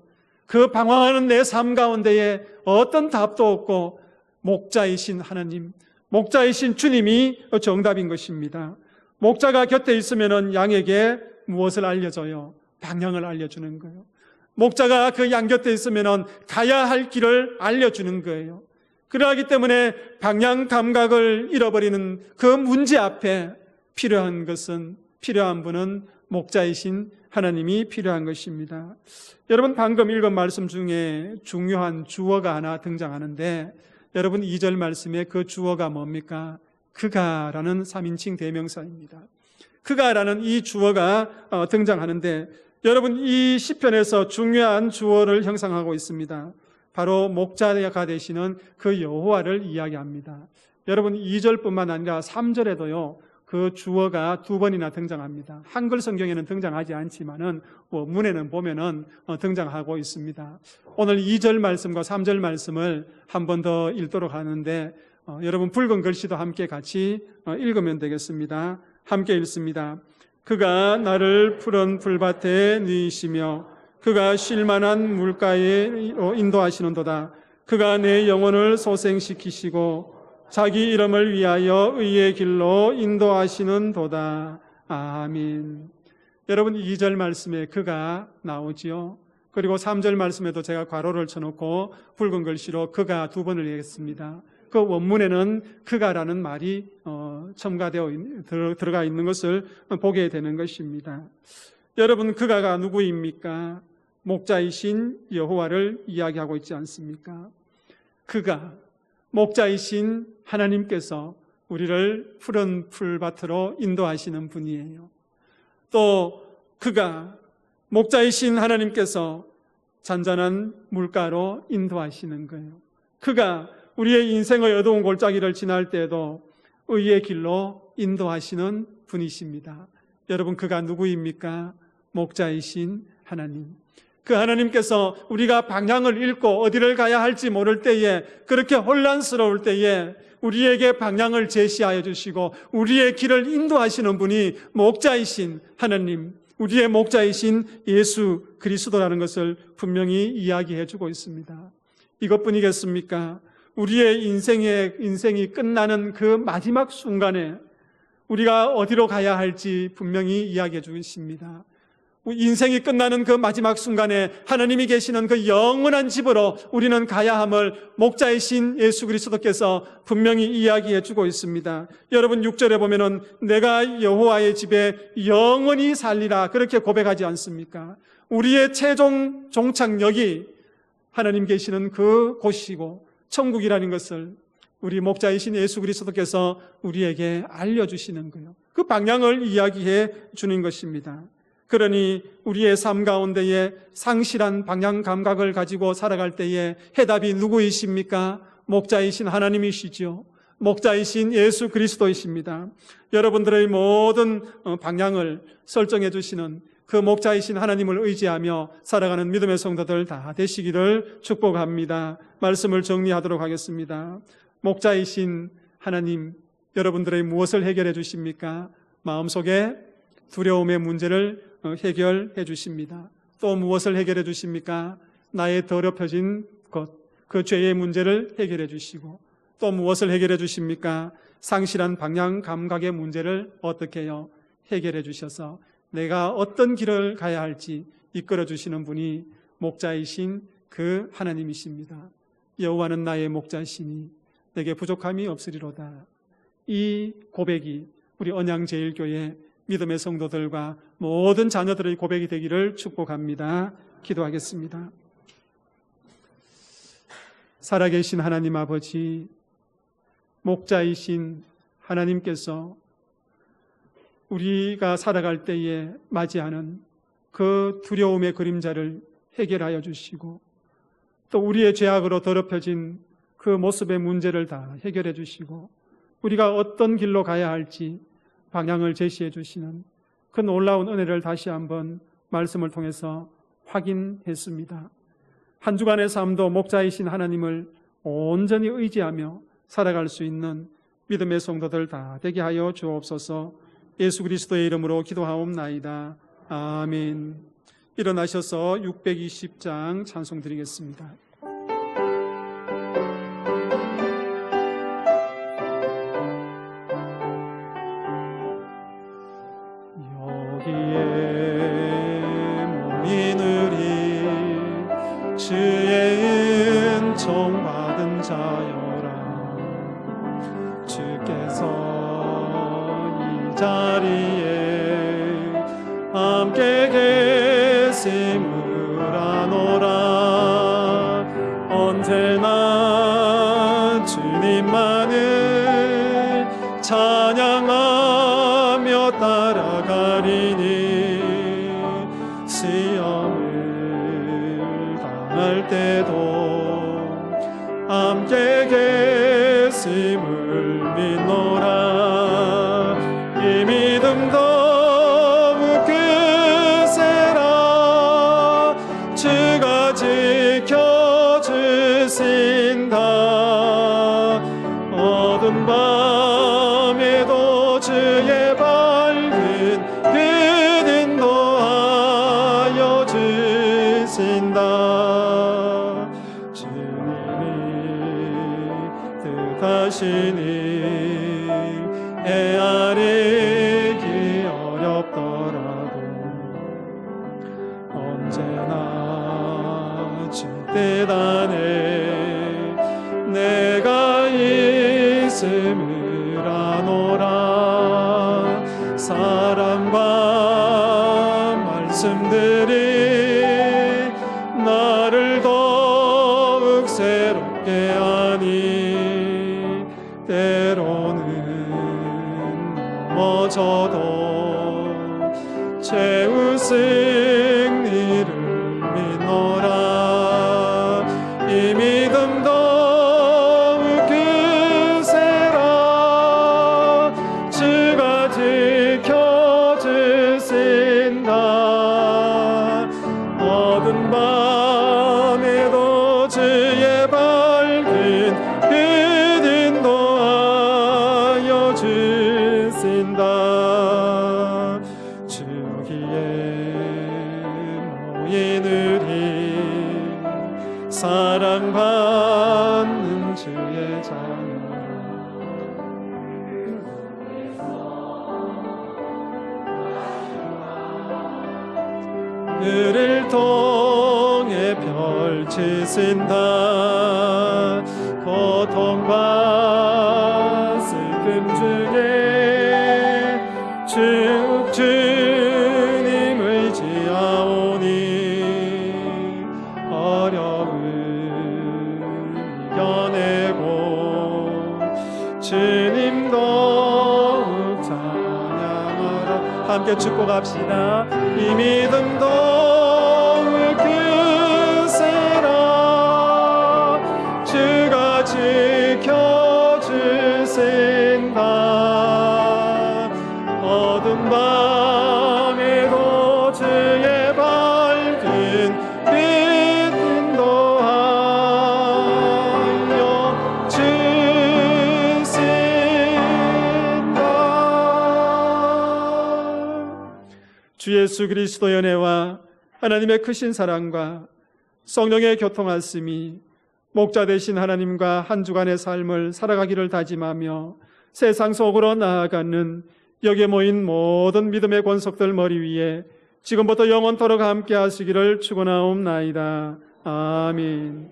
그 방황하는 내 삶 가운데에 어떤 답도 없고, 목자이신 하나님, 목자이신 주님이 정답인 것입니다. 목자가 곁에 있으면 양에게 무엇을 알려줘요? 방향을 알려주는 거예요. 목자가 그 양 곁에 있으면 가야 할 길을 알려주는 거예요. 그러하기 때문에 방향 감각을 잃어버리는 그 문제 앞에 필요한 분은 목자이신 하나님이 필요한 것입니다. 여러분, 방금 읽은 말씀 중에 중요한 주어가 하나 등장하는데, 여러분, 2절 말씀에 그 주어가 뭡니까? 그가라는 3인칭 대명사입니다. 그가라는 이 주어가 등장하는데, 여러분, 이 시편에서 중요한 주어를 형상하고 있습니다. 바로 목자가 되시는 그 여호와를 이야기합니다. 여러분, 2절뿐만 아니라 3절에도요 그 주어가 2번이나 등장합니다. 한글 성경에는 등장하지 않지만은 원문에는 보면은 등장하고 있습니다. 오늘 2절 말씀과 3절 말씀을 한 번 더 읽도록 하는데, 여러분, 붉은 글씨도 함께 같이 읽으면 되겠습니다. 함께 읽습니다. 그가 나를 푸른 풀밭에 누이시며 그가 쉴만한 물가에 인도하시는도다. 그가 내 영혼을 소생시키시고 자기 이름을 위하여 의의 길로 인도하시는도다. 아멘. 여러분, 2절 말씀에 그가 나오지요. 그리고 3절 말씀에도 제가 괄호를 쳐놓고 붉은 글씨로 그가 2번을 얘기했습니다. 그 원문에는 그가라는 말이 첨가되어 들어가 있는 것을 보게 되는 것입니다. 여러분, 그가가 누구입니까? 목자이신 여호와를 이야기하고 있지 않습니까? 그가, 목자이신 하나님께서 우리를 푸른 풀밭으로 인도하시는 분이에요. 또 그가, 목자이신 하나님께서 잔잔한 물가로 인도하시는 거예요. 그가 우리의 인생의 어두운 골짜기를 지날 때에도 의의 길로 인도하시는 분이십니다. 여러분, 그가 누구입니까? 목자이신 하나님. 그 하나님께서 우리가 방향을 잃고 어디를 가야 할지 모를 때에, 그렇게 혼란스러울 때에 우리에게 방향을 제시하여 주시고 우리의 길을 인도하시는 분이 목자이신 하나님, 우리의 목자이신 예수 그리스도라는 것을 분명히 이야기해 주고 있습니다. 이것뿐이겠습니까? 우리의 인생이 끝나는 그 마지막 순간에 우리가 어디로 가야 할지 분명히 이야기해 주십니다. 인생이 끝나는 그 마지막 순간에 하나님이 계시는 그 영원한 집으로 우리는 가야 함을 목자이신 예수 그리스도께서 분명히 이야기해 주고 있습니다. 여러분 6절에 보면은 내가 여호와의 집에 영원히 살리라 그렇게 고백하지 않습니까? 우리의 최종 종착역이 하나님 계시는 그 곳이고 천국이라는 것을 우리 목자이신 예수 그리스도께서 우리에게 알려주시는 거예요. 그 방향을 이야기해 주는 것입니다. 그러니 우리의 삶 가운데에 상실한 방향 감각을 가지고 살아갈 때에 해답이 누구이십니까? 목자이신 하나님이시죠. 목자이신 예수 그리스도이십니다. 여러분들의 모든 방향을 설정해 주시는 그 목자이신 하나님을 의지하며 살아가는 믿음의 성도들 다 되시기를 축복합니다. 말씀을 정리하도록 하겠습니다. 목자이신 하나님, 여러분들의 무엇을 해결해 주십니까? 마음속에 두려움의 문제를 해결해 주십니다. 또 무엇을 해결해 주십니까? 나의 더럽혀진 것, 그 죄의 문제를 해결해 주시고, 또 무엇을 해결해 주십니까? 상실한 방향 감각의 문제를 어떻게 해요? 해결해 주셔서 내가 어떤 길을 가야 할지 이끌어 주시는 분이 목자이신 그 하나님이십니다. 여호와는 나의 목자시니 내게 부족함이 없으리로다. 이 고백이 우리 언양제일교회 믿음의 성도들과 모든 자녀들의 고백이 되기를 축복합니다. 기도하겠습니다. 살아계신 하나님 아버지, 목자이신 하나님께서 우리가 살아갈 때에 맞이하는 그 두려움의 그림자를 해결하여 주시고, 또 우리의 죄악으로 더럽혀진 그 모습의 문제를 다 해결해 주시고, 우리가 어떤 길로 가야 할지 방향을 제시해 주시는 그 놀라운 은혜를 다시 한번 말씀을 통해서 확인했습니다. 한 주간의 삶도 목자이신 하나님을 온전히 의지하며 살아갈 수 있는 믿음의 성도들 다 되게 하여 주옵소서. 예수 그리스도의 이름으로 기도하옵나이다. 아멘. 일어나셔서 620장 찬송 드리겠습니다. 주의 은총 받은 자여라. 주께서 이 자리에 함께 계심을 아노라. 언제나 주님만을 찬양하며 따라가리니 시험을 할 때도 함께 계심을 믿노라. 이 믿음 더욱 크세라. 주가 지켜주신다. 어두운 밤에도 주의 밝은 빛 인도하여 주신다. 하시니 헤아리기 어렵더라도 언제나 주 뜻 안에 내가 있음을 아노라. 사랑과 말씀들이 나를 더욱 새롭게 하니 때로는 넘어져도 최후 승리를 믿노라. 이 믿음 더욱 크세라. 주가 지켜주신다. 어두운 밤 주의 자녀라. 그를 통해 펼치신다. 고통과 슬픔 중에 주님 의지하오니 어려움 이겨내고 주님 더욱 찬양하라. 함께 축복합시다. 이 믿음 더욱 크세라. 주가 지켜주신다. 어둠 밤에도 주의 밝은 빛 인도하여 주신다. 주 예수 그리스도의 은혜와 하나님의 크신 사랑과 성령의 교통하심이 목자 되신 하나님과 한 주간의 삶을 살아가기를 다짐하며 세상 속으로 나아가는 여기에 모인 모든 믿음의 권속들 머리 위에 지금부터 영원토록 함께 하시기를 축원하옵나이다. 아멘.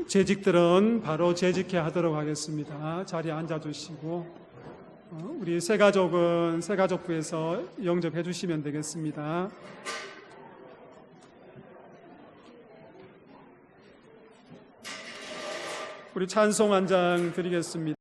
재직들은 바로 재직해 하도록 하겠습니다. 자리에 앉아주시고 우리 새가족은 새가족부에서 영접해 주시면 되겠습니다. 우리 찬송 한 장 드리겠습니다.